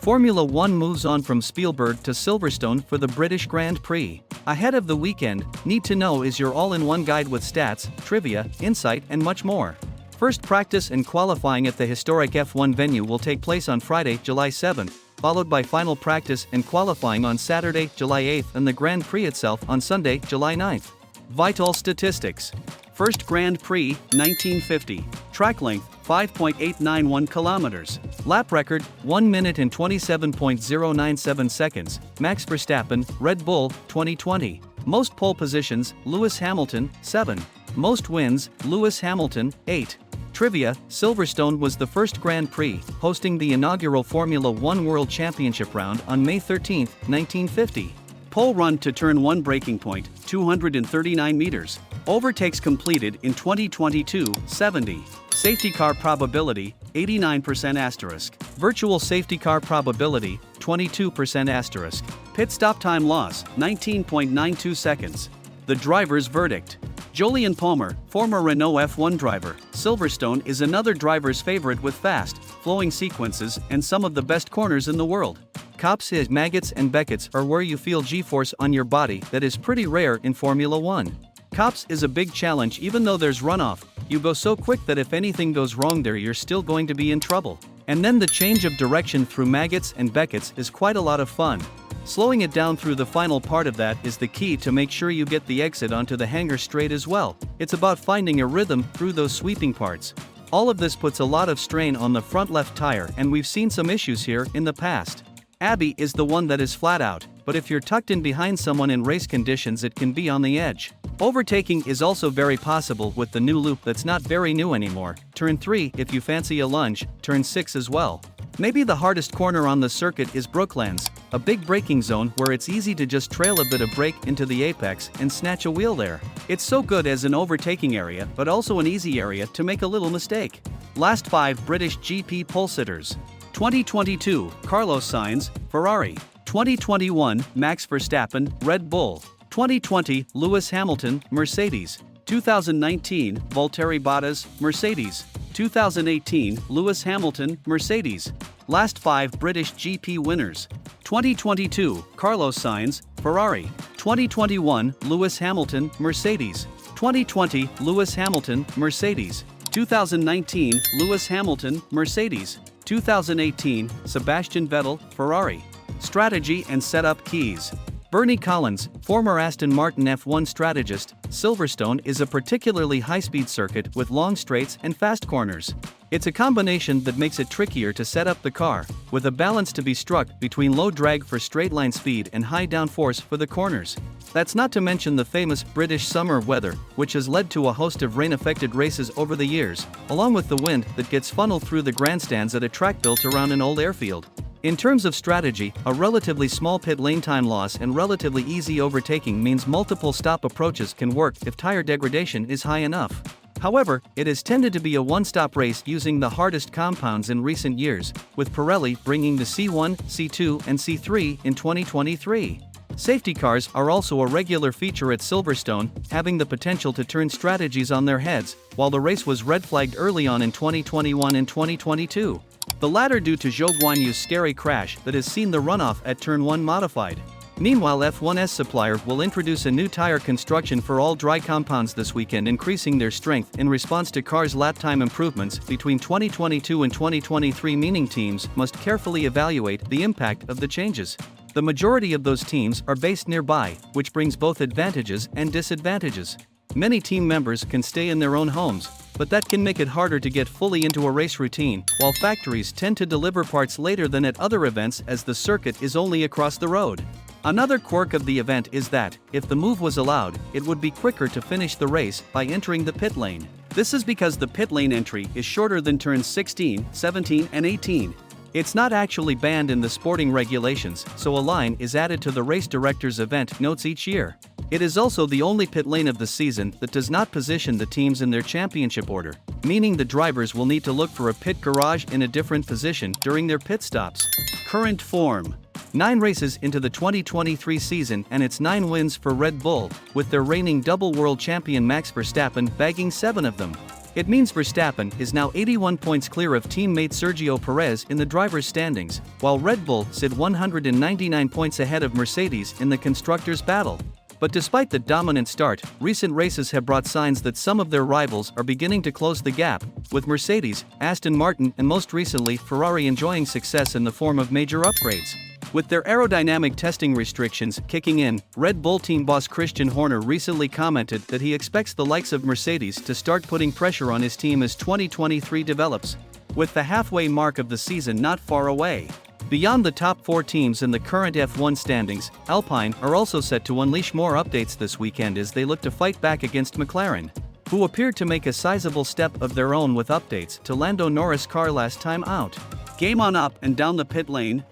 Formula One moves on from Spielberg to Silverstone for the British Grand Prix. Ahead of the weekend, Need to Know is your all-in-one guide with stats, trivia, insight, and much more. First practice and qualifying at the historic F1 venue will take place on Friday, July 7th, followed by final practice and qualifying on Saturday, July 8th, and the Grand Prix itself on Sunday, July 9th. Vital statistics. First Grand Prix, 1950. Track length, 5.891 kilometers. Lap record, 1 minute and 27.097 seconds. Max Verstappen, Red Bull, 2020. Most pole positions, Lewis Hamilton, 7. Most wins, Lewis Hamilton, 8. Trivia: Silverstone was the first Grand Prix, hosting the inaugural Formula One World Championship round on May 13, 1950. Pole run to turn 1 breaking point, 239 meters. Overtakes completed in 2022, 70. Safety car probability, 89% asterisk. Virtual safety car probability, 22% asterisk. Pit stop time loss, 19.92 seconds. The driver's verdict. Jolyon Palmer, former Renault F1 driver. Silverstone is another driver's favorite with fast, flowing sequences and some of the best corners in the world. Cops, his maggots and beckets are where you feel G-force on your body that is pretty rare in Formula One. Cops is a big challenge even though there's runoff, you go so quick that if anything goes wrong there you're still going to be in trouble. And then the change of direction through maggots and beckets is quite a lot of fun. Slowing it down through the final part of that is the key to make sure you get the exit onto the hangar straight as well. It's about finding a rhythm through those sweeping parts. All of this puts a lot of strain on the front left tire and we've seen some issues here in the past. Abby is the one that is flat out, but if you're tucked in behind someone in race conditions it can be on the edge. Overtaking is also very possible with the new loop that's not very new anymore. Turn 3 if you fancy a lunge, turn 6 as well. Maybe the hardest corner on the circuit is Brooklands, a big braking zone where it's easy to just trail a bit of brake into the apex and snatch a wheel there. It's so good as an overtaking area but also an easy area to make a little mistake. Last 5 British GP pole sitters. 2022, Carlos Sainz, Ferrari. 2021, Max Verstappen, Red Bull. 2020, Lewis Hamilton, Mercedes. 2019, Valtteri Bottas, Mercedes. 2018, Lewis Hamilton, Mercedes. Last 5 British GP winners. 2022, Carlos Sainz, Ferrari. 2021, Lewis Hamilton, Mercedes. 2020, Lewis Hamilton, Mercedes. 2019, Lewis Hamilton, Mercedes. 2018, Sebastian Vettel, Ferrari. Strategy and setup keys. Bernie Collins, former Aston Martin F1 strategist. Silverstone is a particularly high-speed circuit with long straights and fast corners. It's a combination that makes it trickier to set up the car, with a balance to be struck between low drag for straight-line speed and high downforce for the corners. That's not to mention the famous British summer weather, which has led to a host of rain-affected races over the years, along with the wind that gets funneled through the grandstands at a track built around an old airfield. In terms of strategy, a relatively small pit lane time loss and relatively easy overtaking means multiple stop approaches can work if tire degradation is high enough. However, it has tended to be a one-stop race using the hardest compounds in recent years, with Pirelli bringing the C1, C2, and C3 in 2023. Safety cars are also a regular feature at Silverstone, having the potential to turn strategies on their heads, while the race was red-flagged early on in 2021 and 2022. The latter due to Zhou Guanyu's scary crash that has seen the runoff at Turn 1 modified. Meanwhile, F1's supplier will introduce a new tire construction for all dry compounds this weekend, increasing their strength in response to cars' lap time improvements between 2022 and 2023, meaning teams must carefully evaluate the impact of the changes. The majority of those teams are based nearby, which brings both advantages and disadvantages. Many team members can stay in their own homes, but that can make it harder to get fully into a race routine, while factories tend to deliver parts later than at other events as the circuit is only across the road. Another quirk of the event is that, if the move was allowed, it would be quicker to finish the race by entering the pit lane. This is because the pit lane entry is shorter than turns 16, 17, and 18. It's not actually banned in the sporting regulations, so a line is added to the race director's event notes each year. It is also the only pit lane of the season that does not position the teams in their championship order, meaning the drivers will need to look for a pit garage in a different position during their pit stops. Current form. 9 races into the 2023 season and it's 9 wins for Red Bull, with their reigning double world champion Max Verstappen bagging 7 of them. It means Verstappen is now 81 points clear of teammate Sergio Perez in the drivers' standings, while Red Bull sit 199 points ahead of Mercedes in the constructors' battle. But despite the dominant start, recent races have brought signs that some of their rivals are beginning to close the gap, with Mercedes, Aston Martin and most recently Ferrari enjoying success in the form of major upgrades. With their aerodynamic testing restrictions kicking in, Red Bull team boss Christian Horner recently commented that he expects the likes of Mercedes to start putting pressure on his team as 2023 develops, with the halfway mark of the season not far away. Beyond the top 4 teams in the current F1 standings, Alpine are also set to unleash more updates this weekend as they look to fight back against McLaren, who appeared to make a sizable step of their own with updates to Lando Norris' car last time out. Game on up and down the pit lane,